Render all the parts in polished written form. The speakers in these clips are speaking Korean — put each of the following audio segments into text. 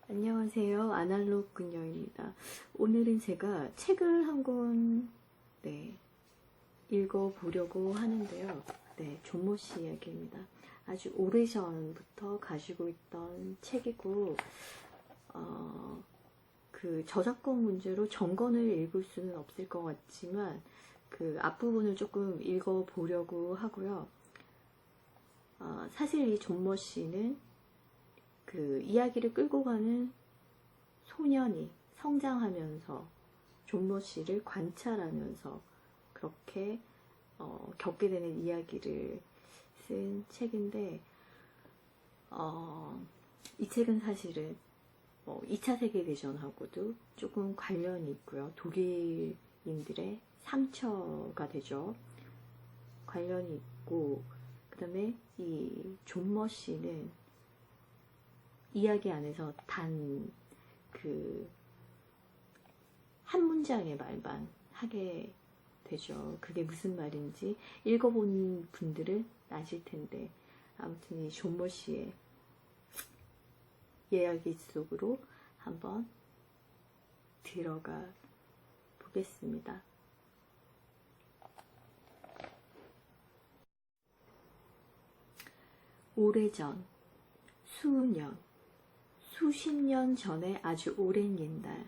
안녕하세요. 아날로그 그녀입니다. 오늘은 제가 책을 한 권 읽어보려고 하는데요. 존모 씨 이야기입니다. 아주 오래전부터 가지고 있던 책이고 그 저작권 문제로 전권을 읽을 수는 없을 것 같지만 그 앞부분을 조금 읽어보려고 하고요. 사실 이 존모 씨는 그 이야기를 끌고 가는 소년이 성장하면서 존모 씨를 관찰하면서 그렇게 겪게 되는 이야기를 쓴 책인데 이 책은 사실은 2차 세계대전하고도 조금 관련이 있고요. 독일인들의 상처가 되죠. 관련이 있고 그 다음에 이 존모 씨는 이야기 안에서 단 그 한 문장의 말만 하게 되죠. 그게 무슨 말인지 읽어본 분들은 아실 텐데 아무튼 이 존모 씨의 이야기 속으로 한번 들어가 보겠습니다. 오래전, 수년, 수십 년 전에 아주 오랜 옛날,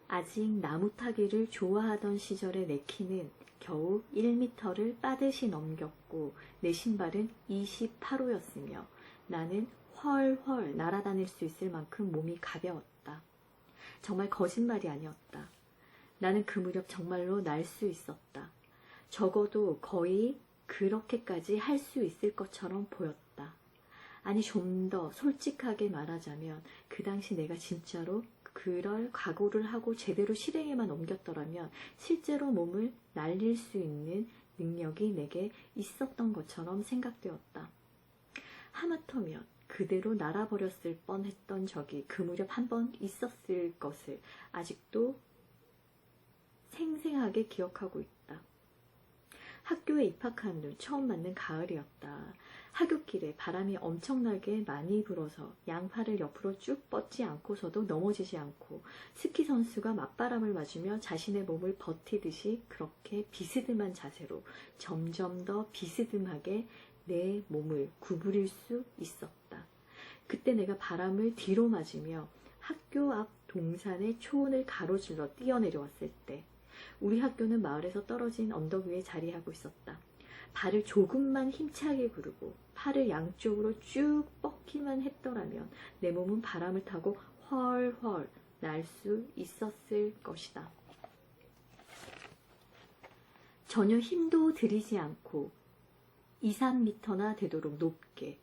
아직 나무 타기를 좋아하던 시절의 내 키는 겨우 1m를 빠듯이 넘겼고 내 신발은 28호였으며 나는 훨훨 날아다닐 수 있을 만큼 몸이 가벼웠다. 정말 거짓말이 아니었다. 나는 그 무렵 정말로 날 수 있었다. 적어도 거의 그렇게까지 할 수 있을 것처럼 보였다. 아니 좀 더 솔직하게 말하자면 그 당시 내가 진짜로 그럴 각오를 하고 제대로 실행에만 옮겼더라면 실제로 몸을 날릴 수 있는 능력이 내게 있었던 것처럼 생각되었다. 하마터면 그대로 날아버렸을 뻔했던 적이 그 무렵 한 번 있었을 것을 아직도 생생하게 기억하고 있다. 학교에 입학한 후 처음 맞는 가을이었다. 하굣길에 바람이 엄청나게 많이 불어서 양팔을 옆으로 쭉 뻗지 않고서도 넘어지지 않고 스키 선수가 맞바람을 맞으며 자신의 몸을 버티듯이 그렇게 비스듬한 자세로 점점 더 비스듬하게 내 몸을 구부릴 수 있었다. 그때 내가 바람을 뒤로 맞으며 학교 앞 동산의 초원을 가로질러 뛰어내려왔을 때 우리 학교는 마을에서 떨어진 언덕 위에 자리하고 있었다. 발을 조금만 힘차게 구르고 팔을 양쪽으로 쭉 뻗기만 했더라면 내 몸은 바람을 타고 훨훨 날 수 있었을 것이다. 전혀 힘도 들이지 않고 2, 3m나 되도록 높게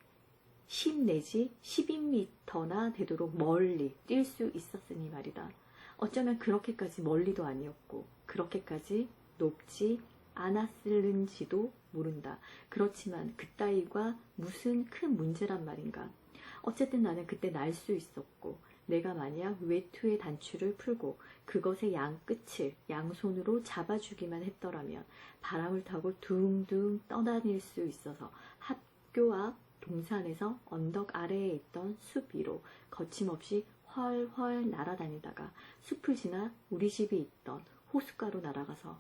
10 내지 12m나 되도록 멀리 뛸 수 있었으니 말이다. 어쩌면 그렇게까지 멀리도 아니었고 그렇게까지 높지 않았을는지도 모른다. 그렇지만 그따위가 무슨 큰 문제란 말인가. 어쨌든 나는 그때 날 수 있었고 내가 만약 외투의 단추를 풀고 그것의 양끝을 양손으로 잡아주기만 했더라면 바람을 타고 둥둥 떠다닐 수 있어서 학교 앞 동산에서 언덕 아래에 있던 숲 위로 거침없이 훨훨 날아다니다가 숲을 지나 우리 집이 있던 호숫가로 날아가서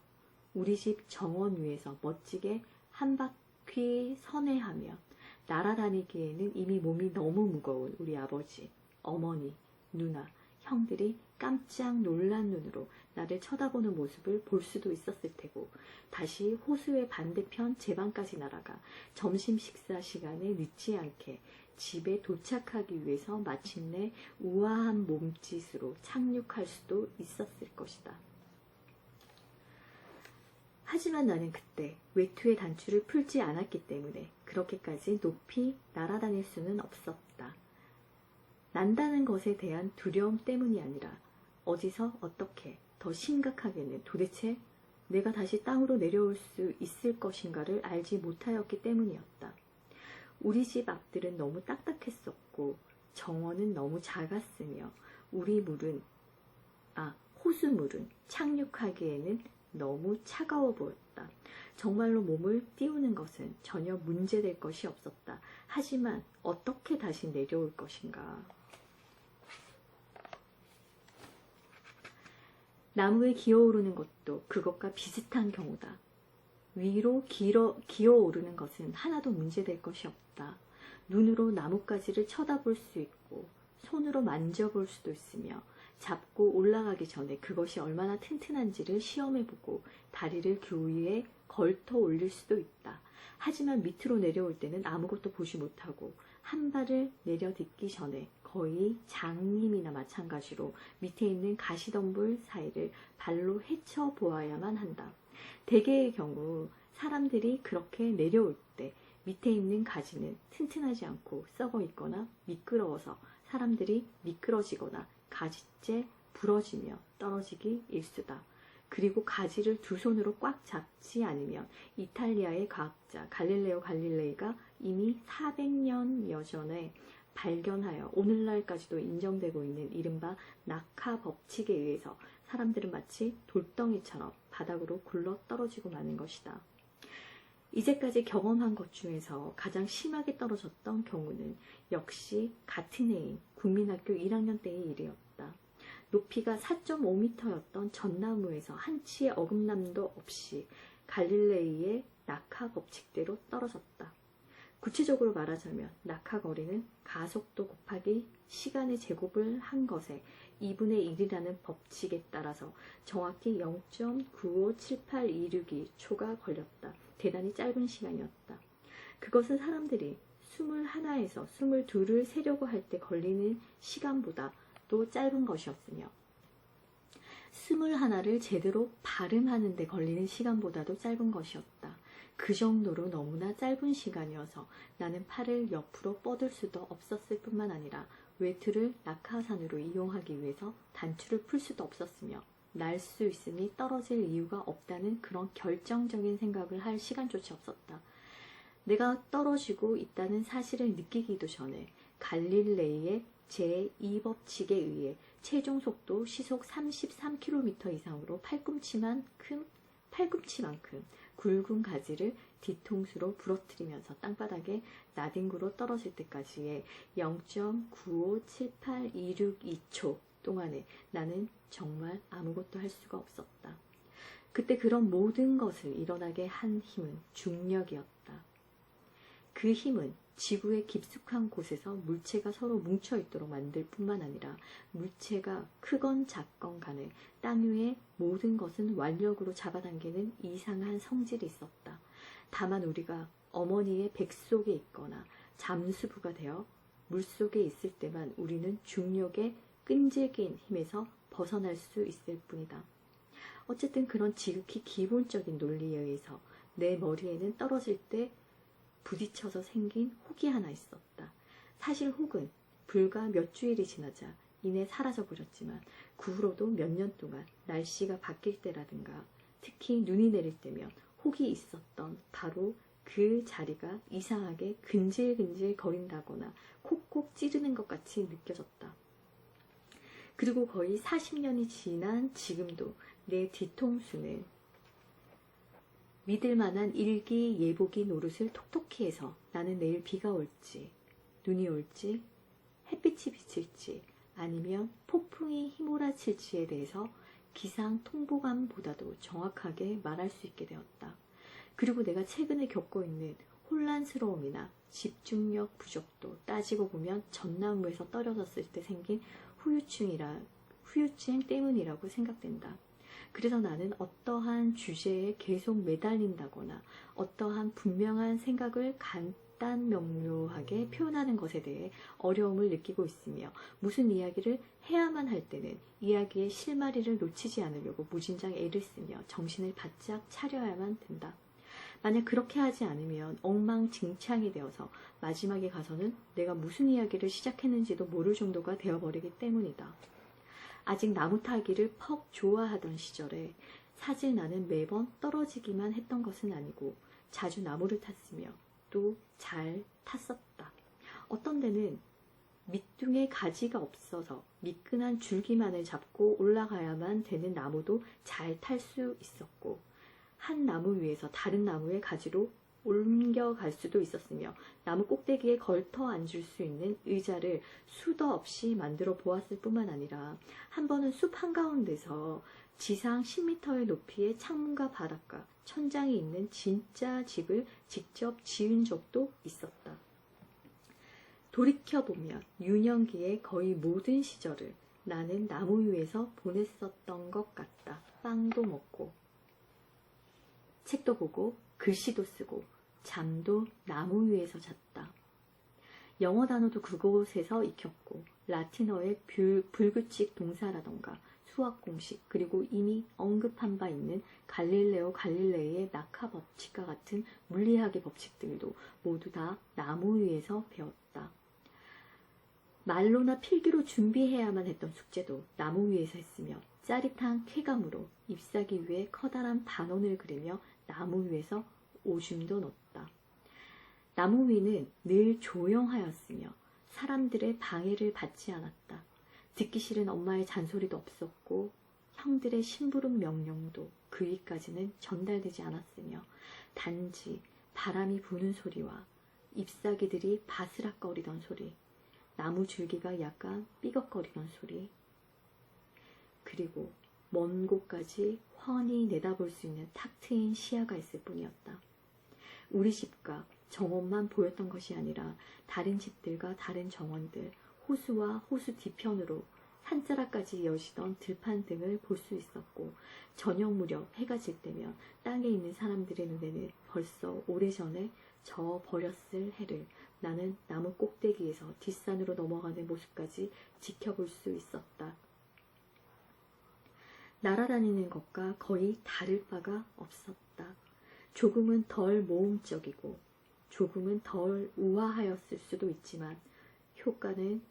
우리 집 정원 위에서 멋지게 한 바퀴 선회하며 날아다니기에는 이미 몸이 너무 무거운 우리 아버지, 어머니, 누나, 형들이 깜짝 놀란 눈으로 나를 쳐다보는 모습을 볼 수도 있었을 테고 다시 호수의 반대편 제 방까지 날아가 점심 식사 시간에 늦지 않게 집에 도착하기 위해서 마침내 우아한 몸짓으로 착륙할 수도 있었을 것이다. 하지만 나는 그때 외투의 단추를 풀지 않았기 때문에 그렇게까지 높이 날아다닐 수는 없었다. 난다는 것에 대한 두려움 때문이 아니라 어디서 어떻게 더 심각하게는 도대체 내가 다시 땅으로 내려올 수 있을 것인가를 알지 못하였기 때문이었다. 우리 집 앞들은 너무 딱딱했었고 정원은 너무 작았으며 우리 물은 호수물은 착륙하기에는 너무 차가워 보였다. 정말로 몸을 띄우는 것은 전혀 문제될 것이 없었다. 하지만 어떻게 다시 내려올 것인가? 나무에 기어오르는 것도 그것과 비슷한 경우다. 위로 기어오르는 것은 하나도 문제될 것이 없다. 눈으로 나뭇가지를 쳐다볼 수 있고 손으로 만져볼 수도 있으며 잡고 올라가기 전에 그것이 얼마나 튼튼한지를 시험해보고 다리를 그 위에 걸터 올릴 수도 있다. 하지만 밑으로 내려올 때는 아무것도 보지 못하고 한 발을 내려딛기 전에 거의 장님이나 마찬가지로 밑에 있는 가시덤불 사이를 발로 헤쳐보아야만 한다. 대개의 경우 사람들이 그렇게 내려올 때 밑에 있는 가지는 튼튼하지 않고 썩어 있거나 미끄러워서 사람들이 미끄러지거나 가지째 부러지며 떨어지기 일쑤다. 그리고 가지를 두 손으로 꽉 잡지 않으면 이탈리아의 과학자 갈릴레오 갈릴레이가 이미 400년여 전에 발견하여 오늘날까지도 인정되고 있는 이른바 낙하 법칙에 의해서 사람들은 마치 돌덩이처럼 바닥으로 굴러 떨어지고 마는 것이다. 이제까지 경험한 것 중에서 가장 심하게 떨어졌던 경우는 역시 같은 해인 국민학교 1학년 때의 일이었다. 높이가 4.5m였던 전나무에서 한 치의 어긋남도 없이 갈릴레이의 낙하 법칙대로 떨어졌다. 구체적으로 말하자면 낙하거리는 가속도 곱하기 시간의 제곱을 한 것에 2분의 1이라는 법칙에 따라서 정확히 0.957826초 걸렸다. 대단히 짧은 시간이었다. 그것은 사람들이 21에서 22를 세려고 할 때 걸리는 시간보다 또 짧은 것이었으며 21를 제대로 발음하는 데 걸리는 시간보다도 짧은 것이었다. 그 정도로 너무나 짧은 시간이어서 나는 팔을 옆으로 뻗을 수도 없었을 뿐만 아니라 외투를 낙하산으로 이용하기 위해서 단추를 풀 수도 없었으며 날 수 있으니 떨어질 이유가 없다는 그런 결정적인 생각을 할 시간조차 없었다. 내가 떨어지고 있다는 사실을 느끼기도 전에 갈릴레이의 제2법칙에 의해 최종 속도 시속 33km 이상으로 팔꿈치만큼 굵은 가지를 뒤통수로 부러뜨리면서 땅바닥에 나뒹굴어 떨어질 때까지의 0.957826초 동안에 나는 정말 아무것도 할 수가 없었다. 그때 그런 모든 것을 일어나게 한 힘은 중력이었다. 그 힘은 지구의 깊숙한 곳에서 물체가 서로 뭉쳐있도록 만들 뿐만 아니라 물체가 크건 작건 간에 땅 위의 모든 것은 완력으로 잡아당기는 이상한 성질이 있었다. 다만 우리가 어머니의 뱃속에 있거나 잠수부가 되어 물속에 있을 때만 우리는 중력의 끈질긴 힘에서 벗어날 수 있을 뿐이다. 어쨌든 그런 지극히 기본적인 논리에 의해서 내 머리에는 떨어질 때 부딪혀서 생긴 혹이 하나 있었다. 사실 혹은 불과 몇 주일이 지나자 이내 사라져 버렸지만 그 후로도 몇 년 동안 날씨가 바뀔 때라든가 특히 눈이 내릴 때면 혹이 있었던 바로 그 자리가 이상하게 근질근질 거린다거나 콕콕 찌르는 것 같이 느껴졌다. 그리고 거의 40년이 지난 지금도 내 뒤통수는 믿을 만한 일기예보기 노릇을 톡톡히 해서 나는 내일 비가 올지, 눈이 올지, 햇빛이 비칠지, 아니면 폭풍이 휘몰아칠지에 대해서 기상 통보감보다도 정확하게 말할 수 있게 되었다. 그리고 내가 최근에 겪고 있는 혼란스러움이나 집중력 부족도 따지고 보면 전나무에서 떨어졌을 때 생긴 후유증 때문이라고 생각된다. 그래서 나는 어떠한 주제에 계속 매달린다거나 어떠한 분명한 생각을 간단 명료하게 표현하는 것에 대해 어려움을 느끼고 있으며 무슨 이야기를 해야만 할 때는 이야기의 실마리를 놓치지 않으려고 무진장 애를 쓰며 정신을 바짝 차려야만 된다. 만약 그렇게 하지 않으면 엉망진창이 되어서 마지막에 가서는 내가 무슨 이야기를 시작했는지도 모를 정도가 되어버리기 때문이다. 아직 나무 타기를 퍽 좋아하던 시절에 사실 나는 매번 떨어지기만 했던 것은 아니고 자주 나무를 탔으며 또 잘 탔었다. 어떤 데는 밑둥에 가지가 없어서 미끈한 줄기만을 잡고 올라가야만 되는 나무도 잘 탈 수 있었고 한 나무 위에서 다른 나무의 가지로 옮겨갈 수도 있었으며 나무 꼭대기에 걸터 앉을 수 있는 의자를 수도 없이 만들어 보았을 뿐만 아니라 한 번은 숲 한가운데서 지상 10m의 높이의 창문과 바닥과 천장이 있는 진짜 집을 직접 지은 적도 있었다. 돌이켜보면 유년기의 거의 모든 시절을 나는 나무 위에서 보냈었던 것 같다. 빵도 먹고, 책도 보고, 글씨도 쓰고, 잠도 나무 위에서 잤다. 영어 단어도 그곳에서 익혔고, 라틴어의 불규칙 동사라던가 수학 공식, 그리고 이미 언급한 바 있는 갈릴레오 갈릴레이의 낙하 법칙과 같은 물리학의 법칙들도 모두 다 나무 위에서 배웠다. 말로나 필기로 준비해야만 했던 숙제도 나무 위에서 했으며, 짜릿한 쾌감으로 잎사귀 위에 커다란 반원을 그리며 나무 위에서 오줌도 넣었다. 나무 위는 늘 조용하였으며 사람들의 방해를 받지 않았다. 듣기 싫은 엄마의 잔소리도 없었고 형들의 심부름 명령도 그 위까지는 전달되지 않았으며, 단지 바람이 부는 소리와 잎사귀들이 바스락거리던 소리, 나무 줄기가 약간 삐걱거리던 소리, 그리고 먼 곳까지 훤히 내다볼 수 있는 탁 트인 시야가 있을 뿐이었다. 우리 집과 정원만 보였던 것이 아니라 다른 집들과 다른 정원들, 호수와 호수 뒤편으로 산자락까지 이어지던 들판 등을 볼 수 있었고, 저녁 무렵 해가 질 때면 땅에 있는 사람들의 눈에는 벌써 오래전에 저 버렸을 해를 나는 나무 꼭대기에서 뒷산으로 넘어가는 모습까지 지켜볼 수 있었다. 날아다니는 것과 거의 다를 바가 없었다. 조금은 덜 모험적이고 조금은 덜 우아하였을 수도 있지만 효과는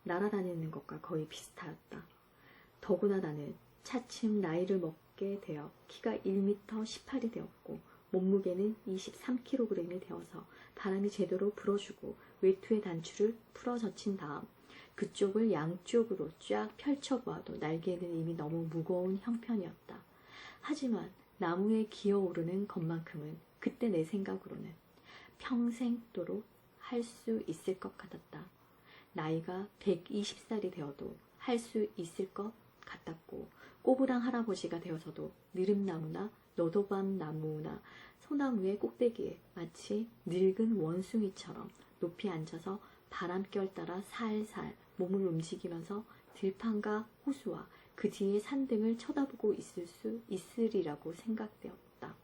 날아다니는 것과 거의 비슷하였다. 더구나 나는 차츰 나이를 먹게 되어 키가 1m 18이 되었고 몸무게는 23kg이 되어서 바람이 제대로 불어주고 외투의 단추를 풀어 젖힌 다음 그쪽을 양쪽으로 쫙 펼쳐보아도 날개는 이미 너무 무거운 형편이었다. 하지만 나무에 기어오르는 것만큼은 그때 내 생각으로는 평생도록 할 수 있을 것 같았다. 나이가 120살이 되어도 할 수 있을 것 같았고, 꼬부랑 할아버지가 되어서도 느릅나무나 너도밤나무나 소나무의 꼭대기에 마치 늙은 원숭이처럼 높이 앉아서 바람결 따라 살살 몸을 움직이면서 들판과 호수와 그 뒤의 산등을 쳐다보고 있을 수 있으리라고 생각되었다.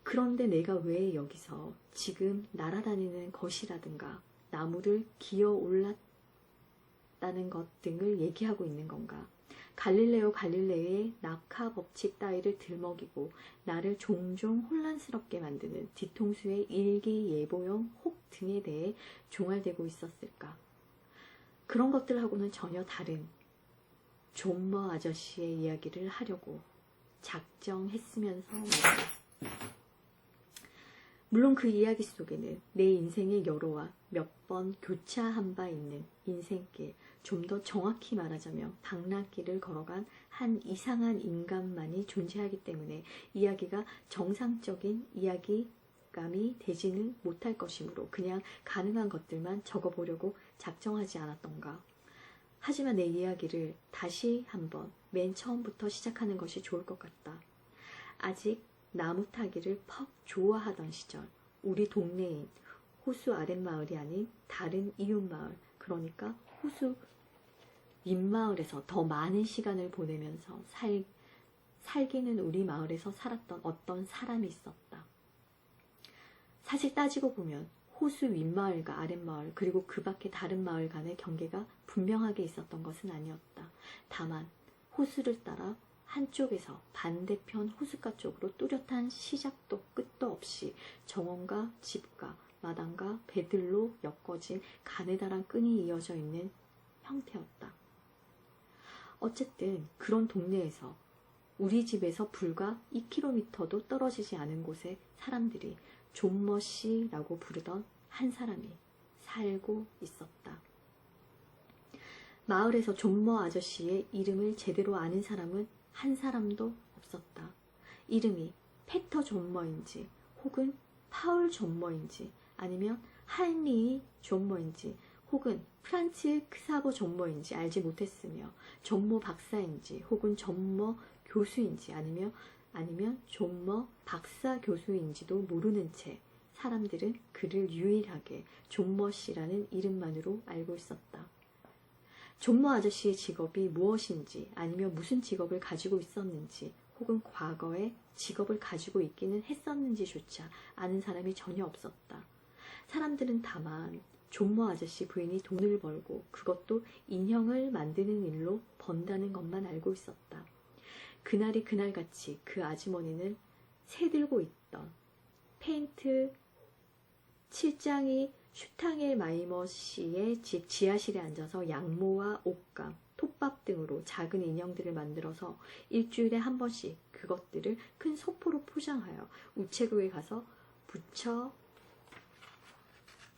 그런데 내가 왜 여기서 지금 날아다니는 것이라든가 나무를 기어 올랐다는 것 등을 얘기하고 있는 건가? 갈릴레오 갈릴레이의 낙하 법칙 따위를 들먹이고 나를 종종 혼란스럽게 만드는 뒤통수의 일기예보용 혹 등에 대해 종알대고 있었을까? 그런 것들하고는 전혀 다른 존머 아저씨의 이야기를 하려고 작정했으면서 말이다. 물론 그 이야기 속에는 내 인생의 여로와 몇 번 교차한 바 있는 인생길, 좀 더 정확히 말하자면 방랑길을 걸어간 한 이상한 인간만이 존재하기 때문에 이야기가 정상적인 이야기감이 되지는 못할 것이므로 그냥 가능한 것들만 적어보려고 작정하지 않았던가. 하지만 내 이야기를 다시 한번 맨 처음부터 시작하는 것이 좋을 것 같다. 아직 나무 타기를 퍽 좋아하던 시절, 우리 동네인 호수 아랫마을이 아닌 다른 이웃마을, 그러니까 호수 윗마을에서 더 많은 시간을 보내면서 살기는 우리 마을에서 살았던 어떤 사람이 있었다. 사실 따지고 보면 호수 윗마을과 아랫마을 그리고 그 밖에 다른 마을 간의 경계가 분명하게 있었던 것은 아니었다. 다만 호수를 따라 한쪽에서 반대편 호숫가 쪽으로 뚜렷한 시작도 끝도 없이 정원과 집과 마당과 배들로 엮어진 가느다란 끈이 이어져 있는 형태였다. 어쨌든 그런 동네에서 우리 집에서 불과 2km도 떨어지지 않은 곳에 사람들이 존머씨라고 부르던 한 사람이 살고 있었다. 마을에서 존머 아저씨의 이름을 제대로 아는 사람은 한 사람도 없었다. 이름이 페터 존머인지 혹은 파울 존머인지 아니면 할미 존머인지 혹은 프란츠 크사보 존머인지 알지 못했으며 존머 박사인지 혹은 존머 교수인지 아니면 존머 박사 교수인지도 모르는 채 사람들은 그를 유일하게 존머 씨라는 이름만으로 알고 있었다. 존머 아저씨의 직업이 무엇인지 아니면 무슨 직업을 가지고 있었는지 혹은 과거에 직업을 가지고 있기는 했었는지조차 아는 사람이 전혀 없었다. 사람들은 다만 존머 아저씨 부인이 돈을 벌고 그것도 인형을 만드는 일로 번다는 것만 알고 있었다. 그날이 그날같이 그 아주머니는 새들고 있던 페인트 칠장이 슈탕엘 마이머 씨의 집 지하실에 앉아서 양모와 옷감, 톱밥 등으로 작은 인형들을 만들어서 일주일에 한 번씩 그것들을 큰 소포로 포장하여 우체국에 가서 붙여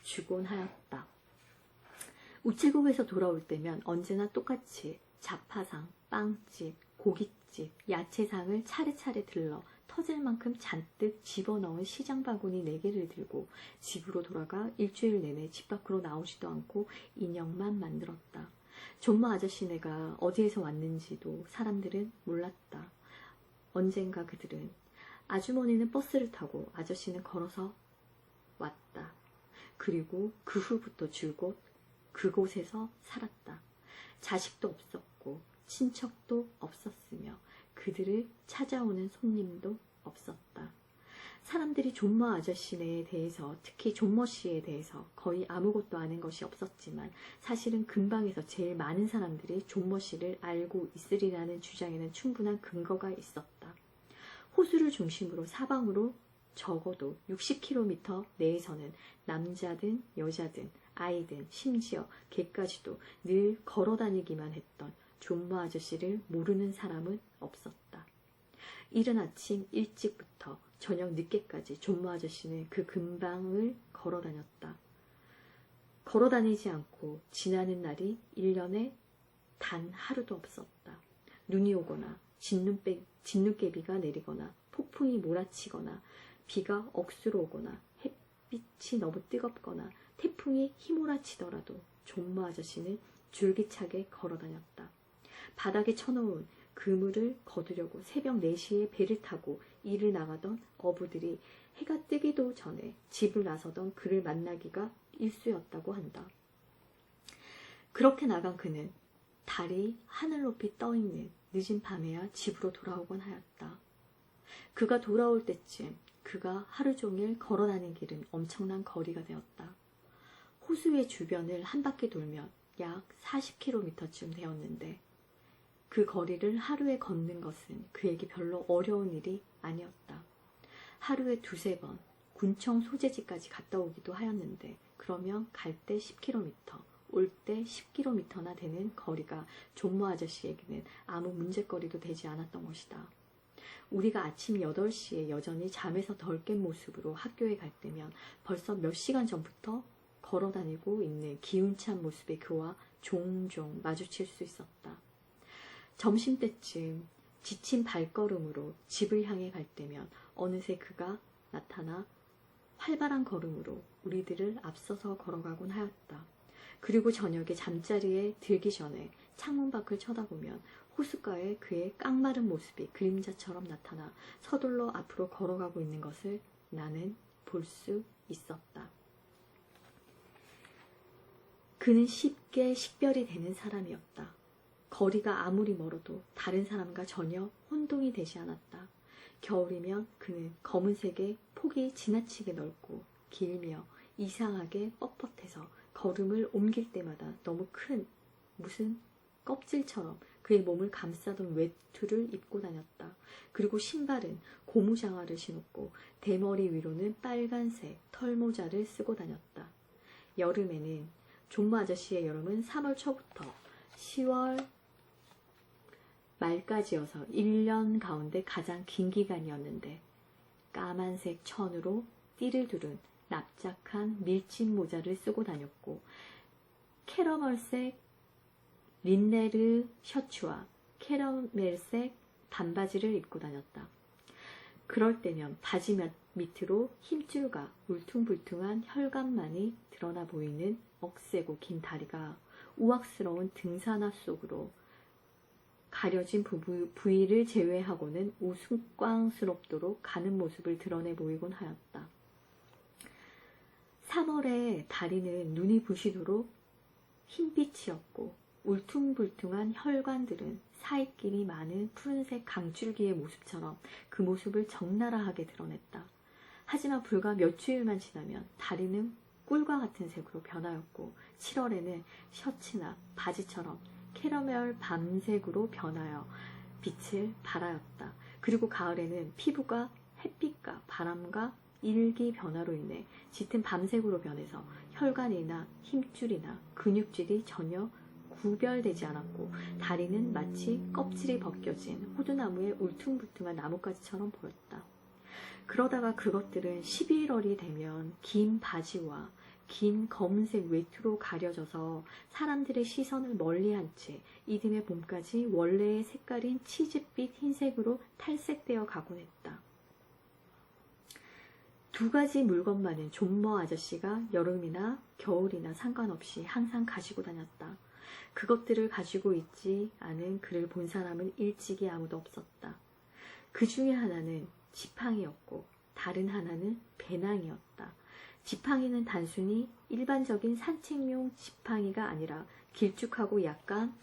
주곤 하였다. 우체국에서 돌아올 때면 언제나 똑같이 잡화상, 빵집, 고깃집, 야채상을 차례차례 들러 터질 만큼 잔뜩 집어넣은 시장 바구니 4개를 들고 집으로 돌아가 일주일 내내 집 밖으로 나오지도 않고 인형만 만들었다. 존머 아저씨네가 어디에서 왔는지도 사람들은 몰랐다. 언젠가 그들은 아주머니는 버스를 타고 아저씨는 걸어서 왔다. 그리고 그 후부터 줄곧 그곳에서 살았다. 자식도 없었고 친척도 없었으며 그들을 찾아오는 손님도 없었다. 사람들이 존머 아저씨네에 대해서, 특히 존머 씨에 대해서 거의 아무것도 아는 것이 없었지만 사실은 근방에서 제일 많은 사람들이 존머 씨를 알고 있으리라는 주장에는 충분한 근거가 있었다. 호수를 중심으로 사방으로 적어도 60km 내에서는 남자든 여자든 아이든 심지어 개까지도 늘 걸어다니기만 했던 존머 아저씨를 모르는 사람은 없었다. 이른 아침 일찍부터 저녁 늦게까지 존머 아저씨는 그 근방을 걸어다녔다. 걸어다니지 않고 지나는 날이 1년에 단 하루도 없었다. 눈이 오거나 진눈깨비가 내리거나 폭풍이 몰아치거나 비가 억수로 오거나 햇빛이 너무 뜨겁거나 태풍이 휘몰아치더라도 존머 아저씨는 줄기차게 걸어다녔다. 바닥에 쳐놓은 그물을 거두려고 새벽 4시에 배를 타고 일을 나가던 어부들이 해가 뜨기도 전에 집을 나서던 그를 만나기가 일쑤였다고 한다. 그렇게 나간 그는 달이 하늘 높이 떠있는 늦은 밤에야 집으로 돌아오곤 하였다. 그가 돌아올 때쯤 그가 하루 종일 걸어다닌 길은 엄청난 거리가 되었다. 호수의 주변을 한 바퀴 돌면 약 40km쯤 되었는데 그 거리를 하루에 걷는 것은 그에게 별로 어려운 일이 아니었다. 하루에 2-3번 군청 소재지까지 갔다 오기도 하였는데 그러면 갈 때 10km, 올 때 10km나 되는 거리가 존머 아저씨에게는 아무 문제거리도 되지 않았던 것이다. 우리가 아침 8시에 여전히 잠에서 덜 깬 모습으로 학교에 갈 때면 벌써 몇 시간 전부터 걸어다니고 있는 기운찬 모습의 그와 종종 마주칠 수 있었다. 점심때쯤 지친 발걸음으로 집을 향해 갈 때면 어느새 그가 나타나 활발한 걸음으로 우리들을 앞서서 걸어가곤 하였다. 그리고 저녁에 잠자리에 들기 전에 창문 밖을 쳐다보면 호숫가에 그의 깡마른 모습이 그림자처럼 나타나 서둘러 앞으로 걸어가고 있는 것을 나는 볼 수 있었다. 그는 쉽게 식별이 되는 사람이었다. 거리가 아무리 멀어도 다른 사람과 전혀 혼동이 되지 않았다. 겨울이면 그는 검은색의 폭이 지나치게 넓고 길며 이상하게 뻣뻣해서 걸음을 옮길 때마다 너무 큰 무슨 껍질처럼 그의 몸을 감싸던 외투를 입고 다녔다. 그리고 신발은 고무장화를 신었고 대머리 위로는 빨간색 털모자를 쓰고 다녔다. 여름에는 존머 아저씨의 여름은 3월 초부터 10월 말까지여서 1년 가운데 가장 긴 기간이었는데 까만색 천으로 띠를 두른 납작한 밀짚 모자를 쓰고 다녔고 캐러멜색 린네르 셔츠와 캐러멜색 반바지를 입고 다녔다. 그럴 때면 바지 밑으로 힘줄과 울퉁불퉁한 혈관만이 드러나 보이는 억세고 긴 다리가 우악스러운 등산화 속으로 가려진 부위를 제외하고는 우스꽝스럽도록 가는 모습을 드러내 보이곤 하였다. 3월의 다리는 눈이 부시도록 흰빛이었고 울퉁불퉁한 혈관들은 사이끼리 많은 푸른색 강줄기의 모습처럼 그 모습을 적나라하게 드러냈다. 하지만 불과 몇 주일만 지나면 다리는 꿀과 같은 색으로 변하였고 7월에는 셔츠나 바지처럼 캐러멜 밤색으로 변하여 빛을 발하였다. 그리고 가을에는 피부가 햇빛과 바람과 일기 변화로 인해 짙은 밤색으로 변해서 혈관이나 힘줄이나 근육질이 전혀 구별되지 않았고 다리는 마치 껍질이 벗겨진 호두나무의 울퉁불퉁한 나뭇가지처럼 보였다. 그러다가 그것들은 11월이 되면 긴 바지와 긴 검은색 외투로 가려져서 사람들의 시선을 멀리한 채 이듬해 봄까지 원래의 색깔인 치즈빛 흰색으로 탈색되어 가곤 했다. 두 가지 물건만은 존머 아저씨가 여름이나 겨울이나 상관없이 항상 가지고 다녔다. 그것들을 가지고 있지 않은 그를 본 사람은 일찍이 아무도 없었다. 그 중에 하나는 지팡이였고 다른 하나는 배낭이었다. 지팡이는 단순히 일반적인 산책용 지팡이가 아니라 길쭉하고 약간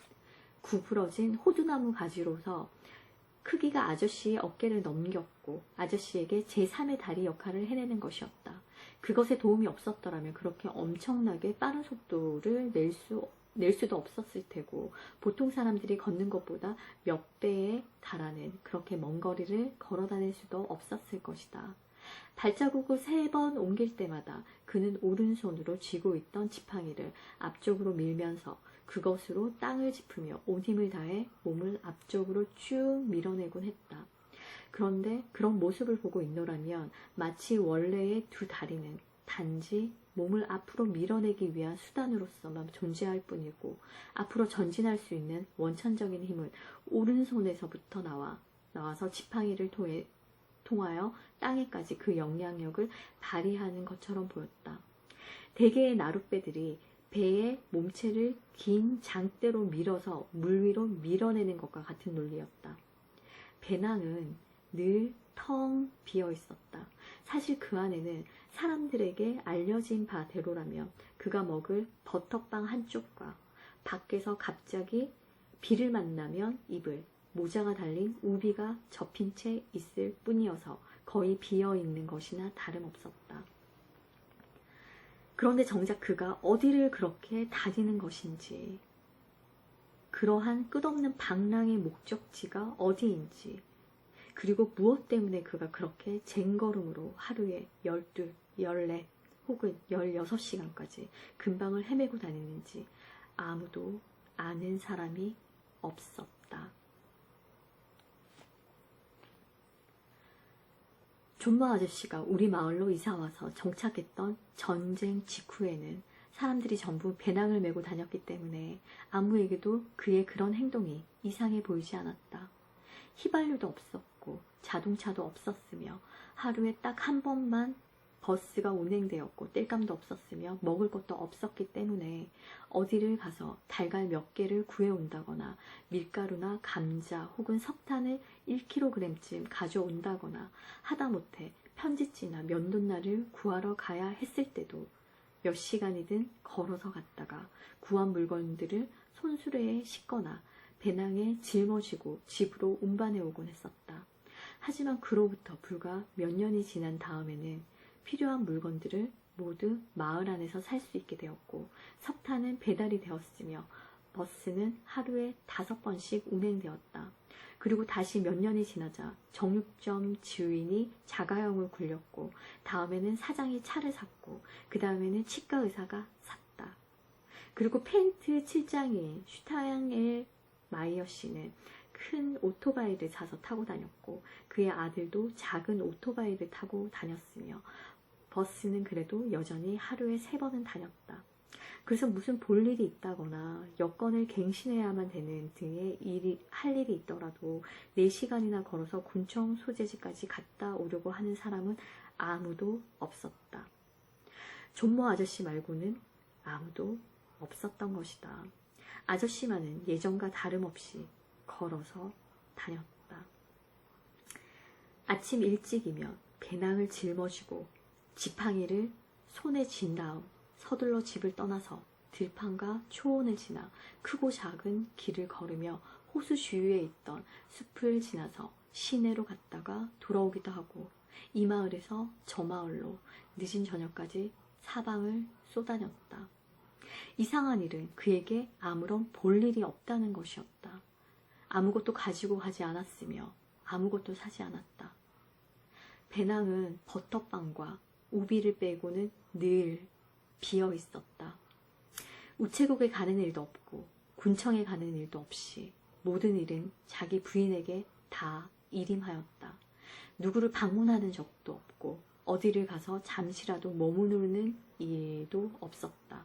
구부러진 호두나무 가지로서 크기가 아저씨의 어깨를 넘겼고 아저씨에게 제3의 다리 역할을 해내는 것이었다. 그것에 도움이 없었더라면 그렇게 엄청나게 빠른 속도를 낼 수도 없었을 테고 보통 사람들이 걷는 것보다 몇 배에 달하는 그렇게 먼 거리를 걸어 다닐 수도 없었을 것이다. 발자국을 3번 옮길 때마다 그는 오른손으로 쥐고 있던 지팡이를 앞쪽으로 밀면서 그것으로 땅을 짚으며 온 힘을 다해 몸을 앞쪽으로 쭉 밀어내곤 했다. 그런데 그런 모습을 보고 있노라면 마치 원래의 두 다리는 단지 몸을 앞으로 밀어내기 위한 수단으로서만 존재할 뿐이고 앞으로 전진할 수 있는 원천적인 힘은 오른손에서부터 나와서 지팡이를 통하여 땅에까지 그 영향력을 발휘하는 것처럼 보였다. 대개의 나룻배들이 배의 몸체를 긴 장대로 밀어서 물 위로 밀어내는 것과 같은 논리였다. 배낭은 늘 텅 비어 있었다. 사실 그 안에는 사람들에게 알려진 바대로라면 그가 먹을 버터빵 한 쪽과 밖에서 갑자기 비를 만나면 입을 모자가 달린 우비가 접힌 채 있을 뿐이어서 거의 비어있는 것이나 다름없었다. 그런데 정작 그가 어디를 그렇게 다니는 것인지, 그러한 끝없는 방랑의 목적지가 어디인지, 그리고 무엇 때문에 그가 그렇게 쟁걸음으로 하루에 12, 14 혹은 16시간까지 근방을 헤매고 다니는지 아무도 아는 사람이 없었다. 존머 아저씨가 우리 마을로 이사와서 정착했던 전쟁 직후에는 사람들이 전부 배낭을 메고 다녔기 때문에 아무에게도 그의 그런 행동이 이상해 보이지 않았다. 휘발유도 없었고 자동차도 없었으며 하루에 딱 한 번만 버스가 운행되었고 땔감도 없었으며 먹을 것도 없었기 때문에 어디를 가서 달걀 몇 개를 구해온다거나 밀가루나 감자 혹은 석탄을 1kg쯤 가져온다거나 하다못해 편지지나 면도날을 구하러 가야 했을 때도 몇 시간이든 걸어서 갔다가 구한 물건들을 손수레에 싣거나 배낭에 짊어지고 집으로 운반해오곤 했었다. 하지만 그로부터 불과 몇 년이 지난 다음에는 필요한 물건들을 모두 마을 안에서 살 수 있게 되었고 석탄은 배달이 되었으며 버스는 하루에 5번씩 운행되었다. 그리고 다시 몇 년이 지나자 정육점 주인이 자가용을 굴렸고 다음에는 사장이 차를 샀고 그 다음에는 치과 의사가 샀다. 그리고 페인트 칠장이인 슈타양엘 마이어 씨는 큰 오토바이를 사서 타고 다녔고 그의 아들도 작은 오토바이를 타고 다녔으며 버스는 그래도 여전히 하루에 3번은 다녔다. 그래서 무슨 볼 일이 있다거나 여건을 갱신해야만 되는 등의 할 일이 있더라도 4시간이나 걸어서 군청 소재지까지 갔다 오려고 하는 사람은 아무도 없었다. 존모 아저씨 말고는 아무도 없었던 것이다. 아저씨만은 예전과 다름없이 걸어서 다녔다. 아침 일찍이면 배낭을 짊어지고 지팡이를 손에 쥔 다음 서둘러 집을 떠나서 들판과 초원을 지나 크고 작은 길을 걸으며 호수 주위에 있던 숲을 지나서 시내로 갔다가 돌아오기도 하고 이 마을에서 저 마을로 늦은 저녁까지 사방을 쏘다녔다. 이상한 일은 그에게 아무런 볼일이 없다는 것이었다. 아무것도 가지고 가지 않았으며 아무것도 사지 않았다. 배낭은 버터빵과 우비를 빼고는 늘 비어 있었다. 우체국에 가는 일도 없고 군청에 가는 일도 없이 모든 일은 자기 부인에게 다 일임하였다. 누구를 방문하는 적도 없고 어디를 가서 잠시라도 머무르는 일도 없었다.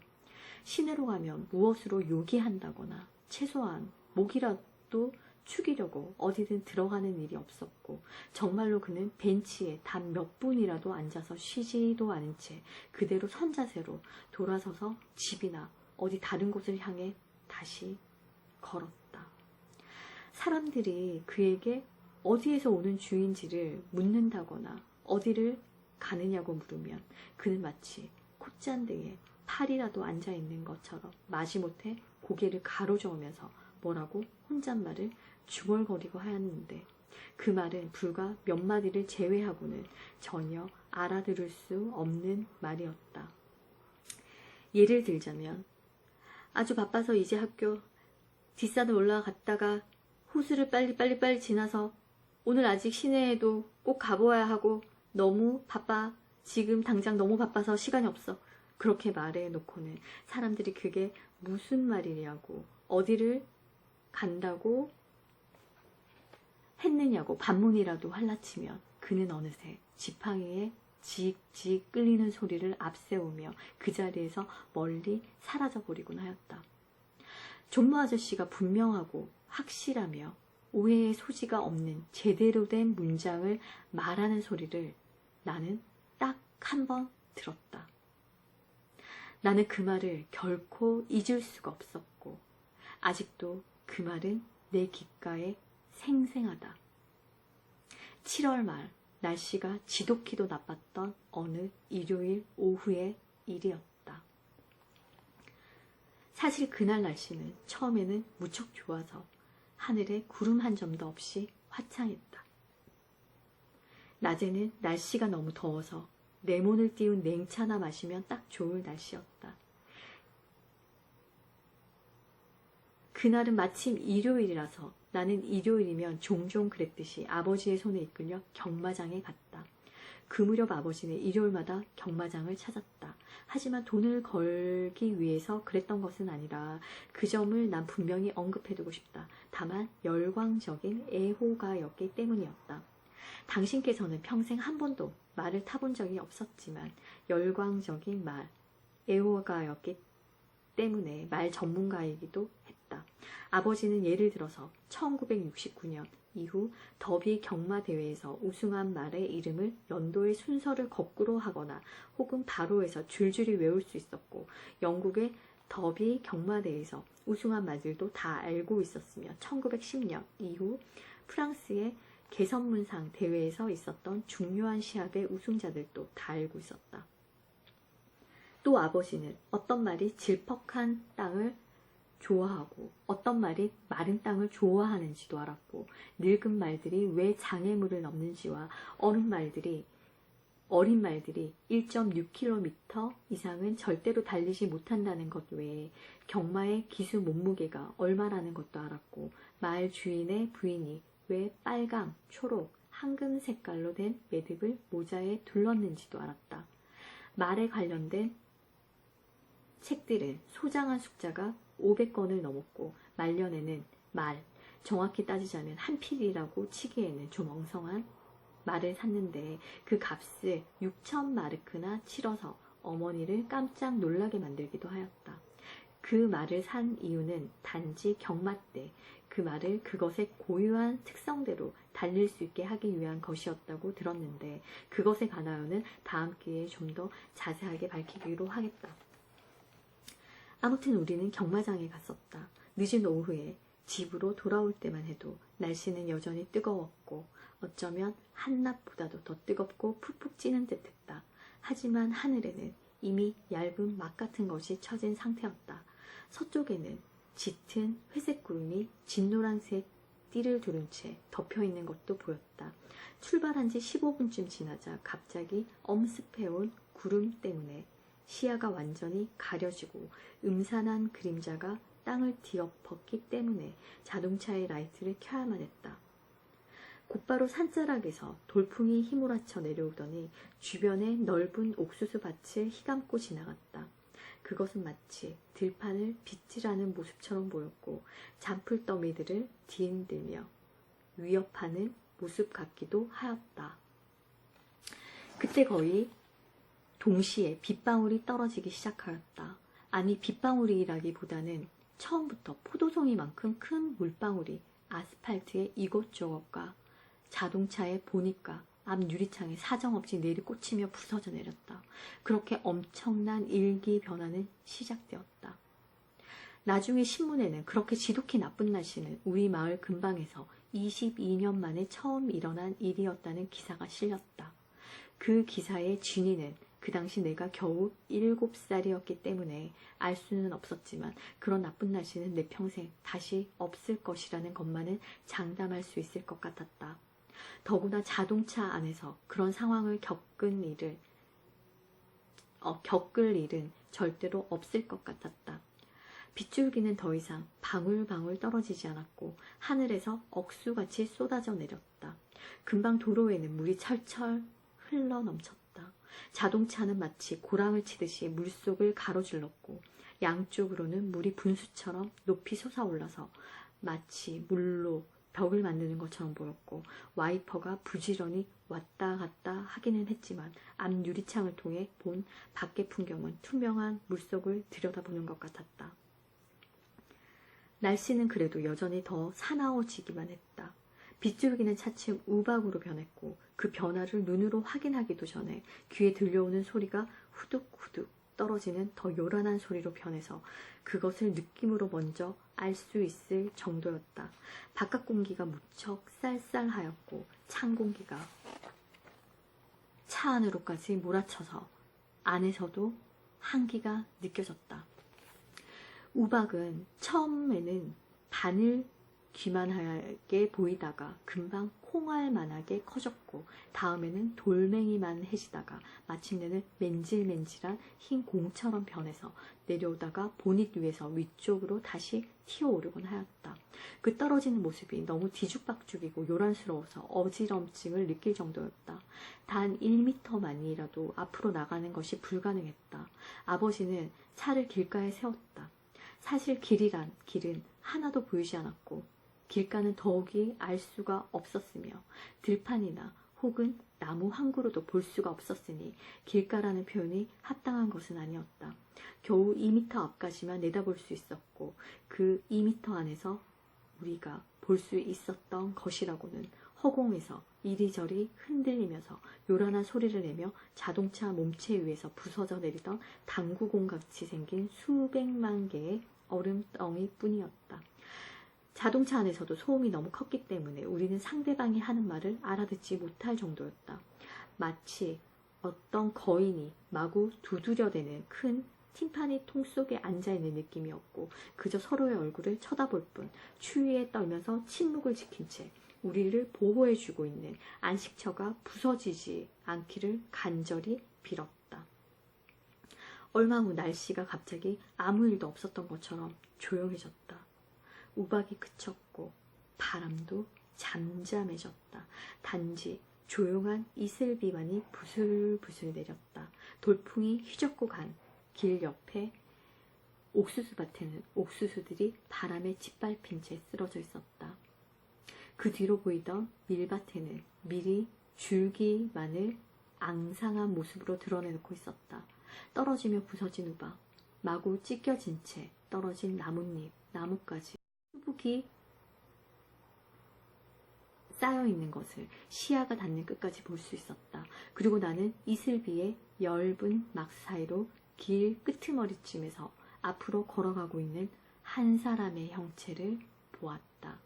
시내로 가면 무엇으로 요기한다거나 최소한 목이라도 축이려고 어디든 들어가는 일이 없었고 정말로 그는 벤치에 단 몇 분이라도 앉아서 쉬지도 않은 채 그대로 선자세로 돌아서서 집이나 어디 다른 곳을 향해 다시 걸었다. 사람들이 그에게 어디에서 오는 주인지를 묻는다거나 어디를 가느냐고 물으면 그는 마치 콧잔등에 팔이라도 앉아있는 것처럼 마지못해 고개를 가로저으면서 뭐라고 혼잣말을 중얼거리고 하였는데 그 말은 불과 몇 마디를 제외하고는 전혀 알아들을 수 없는 말이었다. 예를 들자면 아주 바빠서 이제 학교 뒷산을 올라갔다가 호수를 빨리 지나서 오늘 아직 시내에도 꼭 가보아야 하고 너무 바빠. 지금 당장 너무 바빠서 시간이 없어. 그렇게 말해놓고는 사람들이 그게 무슨 말이냐고 어디를 간다고 했느냐고 반문이라도 할라치면 그는 어느새 지팡이에 지익지익 끌리는 소리를 앞세우며 그 자리에서 멀리 사라져버리곤 하였다. 존모 아저씨가 분명하고 확실하며 오해의 소지가 없는 제대로 된 문장을 말하는 소리를 나는 딱 한 번 들었다. 나는 그 말을 결코 잊을 수가 없었고 아직도 그 말은 내 귓가에 생생하다. 7월 말 날씨가 지독히도 나빴던 어느 일요일 오후의 일이었다. 사실 그날 날씨는 처음에는 무척 좋아서 하늘에 구름 한 점도 없이 화창했다. 낮에는 날씨가 너무 더워서 레몬을 띄운 냉차나 마시면 딱 좋을 날씨였다. 그날은 마침 일요일이라서 나는 일요일이면 종종 그랬듯이 아버지의 손에 이끌려 경마장에 갔다. 그 무렵 아버지는 일요일마다 경마장을 찾았다. 하지만 돈을 걸기 위해서 그랬던 것은 아니라 그 점을 난 분명히 언급해두고 싶다. 다만 열광적인 애호가였기 때문이었다. 당신께서는 평생 한 번도 말을 타본 적이 없었지만 열광적인 말, 애호가였기 때문에 말 전문가이기도 했다. 아버지는 예를 들어서 1969년 이후 더비 경마대회에서 우승한 말의 이름을 연도의 순서를 거꾸로 하거나 혹은 바로해서 줄줄이 외울 수 있었고 영국의 더비 경마대회에서 우승한 말들도 다 알고 있었으며 1910년 이후 프랑스의 개선문상 대회에서 있었던 중요한 시합의 우승자들도 다 알고 있었다. 또 아버지는 어떤 말이 질퍽한 땅을 좋아하고 어떤 말이 마른 땅을 좋아하는지도 알았고 늙은 말들이 왜 장애물을 넘는지와 어린 말들이 1.6km 이상은 절대로 달리지 못한다는 것 외에 경마의 기수 몸무게가 얼마라는 것도 알았고 말 주인의 부인이 왜 빨강, 초록, 황금 색깔로 된 매듭을 모자에 둘렀는지도 알았다. 말에 관련된 책들은 소장한 숫자가 500권을 넘었고 말년에는 말, 정확히 따지자면 한 필이라고 치기에는 좀 엉성한 말을 샀는데 그 값을 6,000마르크나 치러서 어머니를 깜짝 놀라게 만들기도 하였다. 그 말을 산 이유는 단지 경마 때 그 말을 그것의 고유한 특성대로 달릴 수 있게 하기 위한 것이었다고 들었는데 그것에 관하여는 다음 기회에 좀 더 자세하게 밝히기로 하겠다. 아무튼 우리는 경마장에 갔었다. 늦은 오후에 집으로 돌아올 때만 해도 날씨는 여전히 뜨거웠고 어쩌면 한낮보다도 더 뜨겁고 푹푹 찌는 듯했다. 하지만 하늘에는 이미 얇은 막 같은 것이 쳐진 상태였다. 서쪽에는 짙은 회색 구름이 진노란색 띠를 두른 채 덮여있는 것도 보였다. 출발한 지 15분쯤 지나자 갑자기 엄습해온 구름 때문에 시야가 완전히 가려지고 음산한 그림자가 땅을 뒤엎었기 때문에 자동차의 라이트를 켜야만 했다. 곧바로 산자락에서 돌풍이 휘몰아쳐 내려오더니 주변의 넓은 옥수수 밭을 휘감고 지나갔다. 그것은 마치 들판을 빗질하는 모습처럼 보였고 잔풀 더미들을 뒤흔들며 위협하는 모습 같기도 하였다. 그때 거의 동시에 빗방울이 떨어지기 시작하였다. 아니 빗방울이라기보다는 처음부터 포도송이만큼 큰 물방울이 아스팔트의 이곳저곳과 자동차의 보니까 앞 유리창에 사정없이 내리꽂히며 부서져 내렸다. 그렇게 엄청난 일기 변화는 시작되었다. 나중에 신문에는 그렇게 지독히 나쁜 날씨는 우리 마을 근방에서 22년 만에 처음 일어난 일이었다는 기사가 실렸다. 그 기사의 진위는 그 당시 내가 겨우 7살이었기 때문에 알 수는 없었지만 그런 나쁜 날씨는 내 평생 다시 없을 것이라는 것만은 장담할 수 있을 것 같았다. 더구나 자동차 안에서 그런 상황을 겪을 일은 절대로 없을 것 같았다. 빗줄기는 더 이상 방울방울 떨어지지 않았고 하늘에서 억수같이 쏟아져 내렸다. 금방 도로에는 물이 철철 흘러 넘쳤다. 자동차는 마치 고랑을 치듯이 물속을 가로질렀고 양쪽으로는 물이 분수처럼 높이 솟아올라서 마치 물로 벽을 만드는 것처럼 보였고 와이퍼가 부지런히 왔다 갔다 하기는 했지만 앞 유리창을 통해 본 밖의 풍경은 투명한 물속을 들여다보는 것 같았다. 날씨는 그래도 여전히 더 사나워지기만 했다. 빗줄기는 차츰 우박으로 변했고 그 변화를 눈으로 확인하기도 전에 귀에 들려오는 소리가 후둑후둑 떨어지는 더 요란한 소리로 변해서 그것을 느낌으로 먼저 알 수 있을 정도였다. 바깥 공기가 무척 쌀쌀하였고 찬 공기가 차 안으로까지 몰아쳐서 안에서도 한기가 느껴졌다. 우박은 처음에는 바늘 귀만하게 보이다가 금방 콩알만하게 커졌고 다음에는 돌멩이만 해지다가 마침내는 맨질맨질한 흰 공처럼 변해서 내려오다가 보닛 위에서 위쪽으로 다시 튀어오르곤 하였다. 그 떨어지는 모습이 너무 뒤죽박죽이고 요란스러워서 어지럼증을 느낄 정도였다. 단 1미터만이라도 앞으로 나가는 것이 불가능했다. 아버지는 차를 길가에 세웠다. 사실 길은 하나도 보이지 않았고 길가는 더욱이 알 수가 없었으며 들판이나 혹은 나무 한 그루도 볼 수가 없었으니 길가라는 표현이 합당한 것은 아니었다. 겨우 2미터 앞까지만 내다볼 수 있었고 그 2미터 안에서 우리가 볼 수 있었던 것이라고는 허공에서 이리저리 흔들리면서 요란한 소리를 내며 자동차 몸체 위에서 부서져 내리던 당구공같이 생긴 수백만 개의 얼음덩이 뿐이었다. 자동차 안에서도 소음이 너무 컸기 때문에 우리는 상대방이 하는 말을 알아듣지 못할 정도였다. 마치 어떤 거인이 마구 두드려대는 큰 팀파니 통 속에 앉아있는 느낌이었고 그저 서로의 얼굴을 쳐다볼 뿐 추위에 떨면서 침묵을 지킨 채 우리를 보호해주고 있는 안식처가 부서지지 않기를 간절히 빌었다. 얼마 후 날씨가 갑자기 아무 일도 없었던 것처럼 조용해졌다. 우박이 그쳤고 바람도 잠잠해졌다. 단지 조용한 이슬비만이 부슬부슬 내렸다. 돌풍이 휘젓고 간 길 옆에 옥수수밭에는 옥수수들이 바람에 짓밟힌 채 쓰러져 있었다. 그 뒤로 보이던 밀밭에는 밀이 줄기만을 앙상한 모습으로 드러내놓고 있었다. 떨어지며 부서진 우박, 마구 찢겨진 채 떨어진 나뭇잎, 나뭇가지, 수북이 쌓여있는 것을 시야가 닿는 끝까지 볼 수 있었다. 그리고 나는 이슬비의 엷은 막 사이로 길 끄트머리쯤에서 앞으로 걸어가고 있는 한 사람의 형체를 보았다.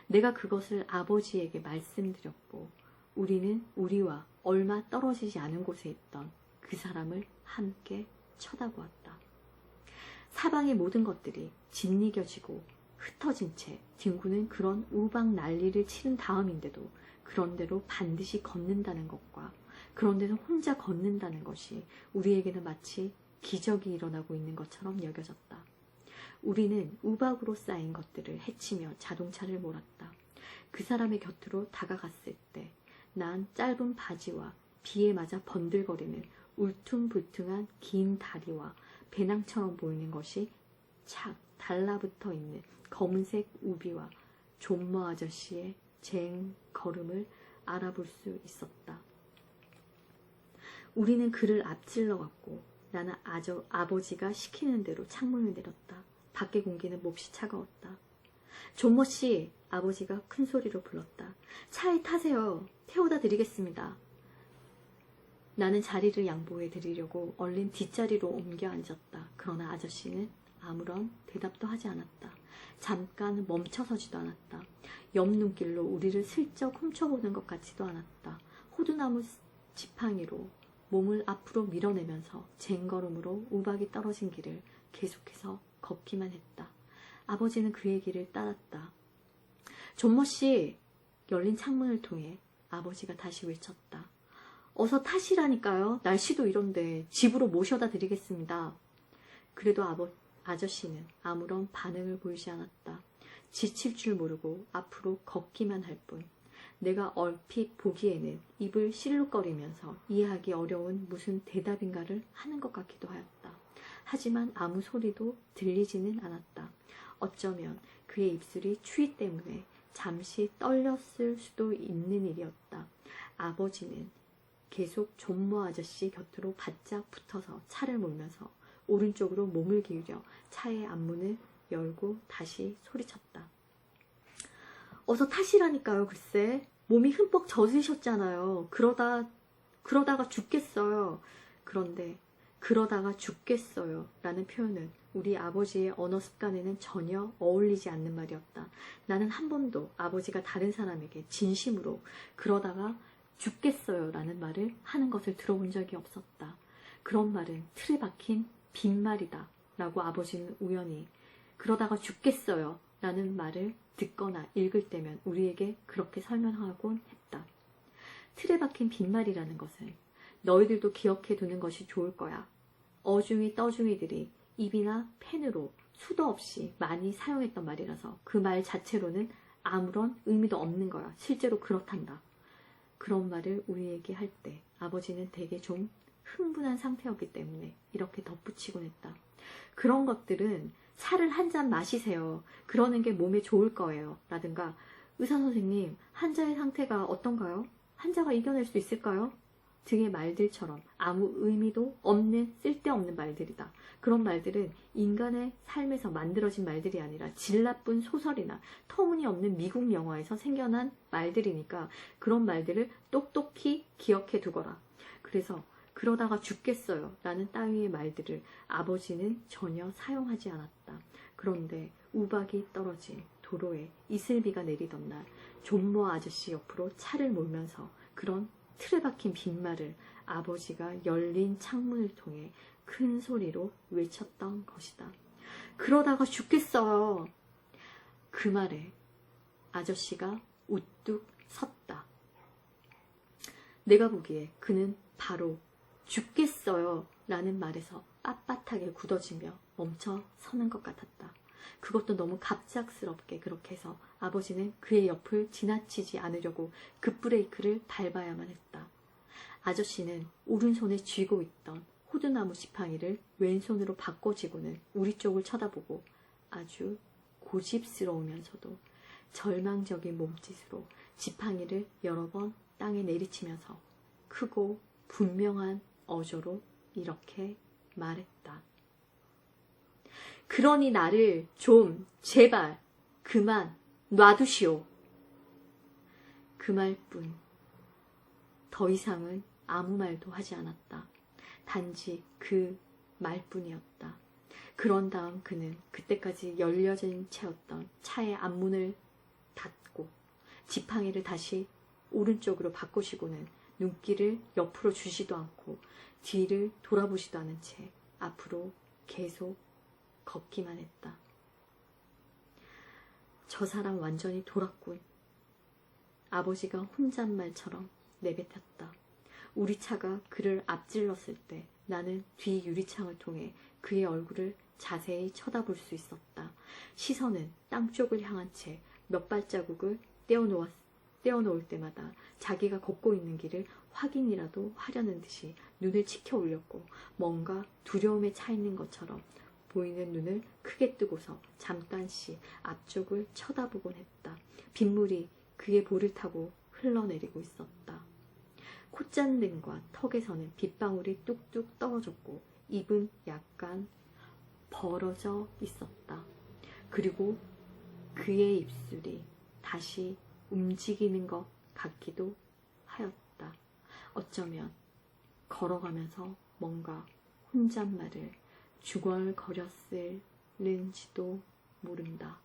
내가 그것을 아버지에게 말씀드렸고 우리는 우리와 얼마 떨어지지 않은 곳에 있던 그 사람을 함께 쳐다보았다. 사방의 모든 것들이 짓이겨지고 흩어진 채 딩구는 그런 우박 난리를 치른 다음인데도 그런대로 반드시 걷는다는 것과 그런데도 혼자 걷는다는 것이 우리에게는 마치 기적이 일어나고 있는 것처럼 여겨졌다. 우리는 우박으로 쌓인 것들을 헤치며 자동차를 몰았다. 그 사람의 곁으로 다가갔을 때 난 짧은 바지와 비에 맞아 번들거리는 울퉁불퉁한 긴 다리와 배낭처럼 보이는 것이 착 달라붙어 있는 검은색 우비와 존머 아저씨의 쟁 걸음을 알아볼 수 있었다. 우리는 그를 앞질러 갔고 나는 아버지가 시키는 대로 창문을 내렸다. 밖의 공기는 몹시 차가웠다. 존머 씨, 아버지가 큰 소리로 불렀다. 차에 타세요. 태워다 드리겠습니다. 나는 자리를 양보해 드리려고 얼른 뒷자리로 옮겨 앉았다. 그러나 아저씨는 아무런 대답도 하지 않았다. 잠깐 멈춰서지도 않았다. 옆 눈길로 우리를 슬쩍 훔쳐보는 것 같지도 않았다. 호두나무 지팡이로 몸을 앞으로 밀어내면서 쟁걸음으로 우박이 떨어진 길을 계속해서 걷기만 했다. 아버지는 그의 길을 따랐다. 존머씨! 열린 창문을 통해 아버지가 다시 외쳤다. 어서 타시라니까요. 날씨도 이런데 집으로 모셔다 드리겠습니다. 그래도 아저씨는 아무런 반응을 보이지 않았다. 지칠 줄 모르고 앞으로 걷기만 할 뿐. 내가 얼핏 보기에는 입을 실룩거리면서 이해하기 어려운 무슨 대답인가를 하는 것 같기도 하였다. 하지만 아무 소리도 들리지는 않았다. 어쩌면 그의 입술이 추위 때문에 잠시 떨렸을 수도 있는 일이었다. 아버지는 계속 존머 아저씨 곁으로 바짝 붙어서 차를 몰면서 오른쪽으로 몸을 기울여 차의 앞문을 열고 다시 소리쳤다. 어서 타시라니까요. 글쎄 몸이 흠뻑 젖으셨잖아요. 그러다가 죽겠어요. 그런데 그러다가 죽겠어요 라는 표현은 우리 아버지의 언어 습관에는 전혀 어울리지 않는 말이었다. 나는 한 번도 아버지가 다른 사람에게 진심으로 그러다가 죽겠어요 라는 말을 하는 것을 들어본 적이 없었다. 그런 말은 틀에 박힌 빈말이다 라고 아버지는 우연히 그러다가 죽겠어요 라는 말을 듣거나 읽을 때면 우리에게 그렇게 설명하곤 했다. 틀에 박힌 빈말이라는 것은 너희들도 기억해 두는 것이 좋을 거야. 어중이 떠중이들이 입이나 펜으로 수도 없이 많이 사용했던 말이라서 그 말 자체로는 아무런 의미도 없는 거야. 실제로 그렇단다. 그런 말을 우리에게 할 때 아버지는 되게 좀 흥분한 상태였기 때문에 이렇게 덧붙이곤 했다. 그런 것들은 차를 한 잔 마시세요. 그러는 게 몸에 좋을 거예요. 라든가 의사선생님, 환자의 상태가 어떤가요? 환자가 이겨낼 수 있을까요? 등의 말들처럼 아무 의미도 없는 쓸데없는 말들이다. 그런 말들은 인간의 삶에서 만들어진 말들이 아니라 질 나쁜 소설이나 터무니없는 미국 영화에서 생겨난 말들이니까 그런 말들을 똑똑히 기억해 두거라. 그래서 그러다가 죽겠어요 라는 따위의 말들을 아버지는 전혀 사용하지 않았다. 그런데 우박이 떨어진 도로에 이슬비가 내리던 날 존머 아저씨 옆으로 차를 몰면서 그런 틀에 박힌 빈말을 아버지가 열린 창문을 통해 큰 소리로 외쳤던 것이다. 그러다가 죽겠어요. 그 말에 아저씨가 우뚝 섰다. 내가 보기에 그는 바로 죽겠어요 라는 말에서 빳빳하게 굳어지며 멈춰 서는 것 같았다. 그것도 너무 갑작스럽게 그렇게 해서 아버지는 그의 옆을 지나치지 않으려고 급브레이크를 밟아야만 했다. 아저씨는 오른손에 쥐고 있던 호두나무 지팡이를 왼손으로 바꿔쥐고는 우리 쪽을 쳐다보고 아주 고집스러우면서도 절망적인 몸짓으로 지팡이를 여러 번 땅에 내리치면서 크고 분명한 어조로 이렇게 말했다. 그러니 나를 좀 제발 그만 놔두시오. 그 말뿐. 더 이상은 아무 말도 하지 않았다. 단지 그 말뿐이었다. 그런 다음 그는 그때까지 열려진 채였던 차의 앞문을 닫고 지팡이를 다시 오른쪽으로 바꾸시고는 눈길을 옆으로 주지도 않고 뒤를 돌아보지도 않은 채 앞으로 계속 걷기만 했다. 저 사람 완전히 돌았군. 아버지가 혼잣말처럼 내뱉었다. 우리 차가 그를 앞질렀을 때 나는 뒤 유리창을 통해 그의 얼굴을 자세히 쳐다볼 수 있었다. 시선은 땅 쪽을 향한 채 몇 발자국을 떼어놓을 때마다 자기가 걷고 있는 길을 확인이라도 하려는 듯이 눈을 치켜 올렸고 뭔가 두려움에 차 있는 것처럼 보이는 눈을 크게 뜨고서 잠깐씩 앞쪽을 쳐다보곤 했다. 빗물이 그의 볼을 타고 흘러내리고 있었다. 콧잔등과 턱에서는 빗방울이 뚝뚝 떨어졌고 입은 약간 벌어져 있었다. 그리고 그의 입술이 다시 움직이는 것 같기도 하였다. 어쩌면 걸어가면서 뭔가 혼잣말을 중얼거렸을는지도 모른다.